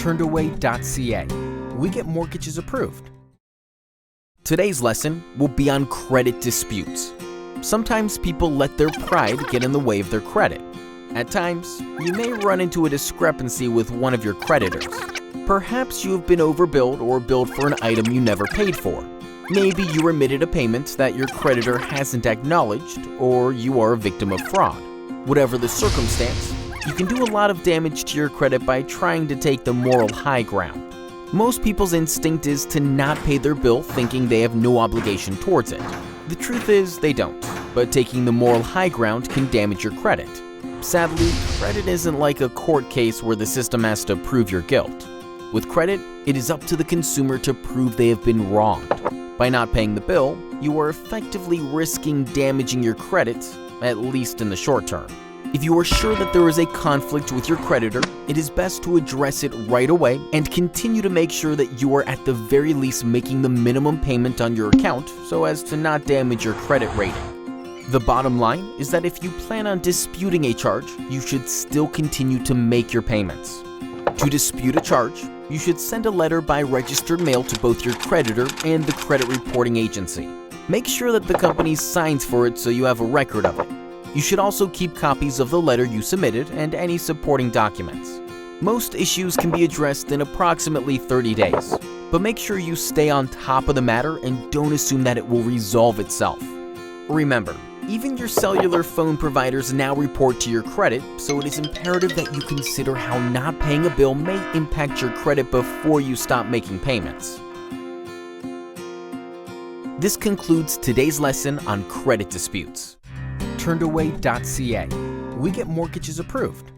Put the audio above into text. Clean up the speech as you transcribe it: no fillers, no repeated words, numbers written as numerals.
Turnedaway.ca. We get mortgages approved. Today's lesson will be on credit disputes. Sometimes people let their pride get in the way of their credit. At times, you may run into a discrepancy with one of your creditors. Perhaps you have been overbilled or billed for an item you never paid for. Maybe you remitted a payment that your creditor hasn't acknowledged, or you are a victim of fraud. Whatever the circumstance, you can do a lot of damage to your credit by trying to take the moral high ground. Most people's instinct is to not pay their bill thinking they have no obligation towards it. The truth is they don't, but taking the moral high ground can damage your credit. Sadly, credit isn't like a court case where the system has to prove your guilt. With credit, it is up to the consumer to prove they have been wronged. By not paying the bill, you are effectively risking damaging your credit, at least in the short term. If you are sure that there is a conflict with your creditor, it is best to address it right away and continue to make sure that you are at the very least making the minimum payment on your account so as to not damage your credit rating. The bottom line is that if you plan on disputing a charge, you should still continue to make your payments. To dispute a charge, you should send a letter by registered mail to both your creditor and the credit reporting agency. Make sure that the company signs for it so you have a record of it. You should also keep copies of the letter you submitted and any supporting documents. Most issues can be addressed in approximately 30 days, but make sure you stay on top of the matter and don't assume that it will resolve itself. Remember, even your cellular phone providers now report to your credit, so it is imperative that you consider how not paying a bill may impact your credit before you stop making payments. This concludes today's lesson on credit disputes. Turnedaway.ca. We get mortgages approved.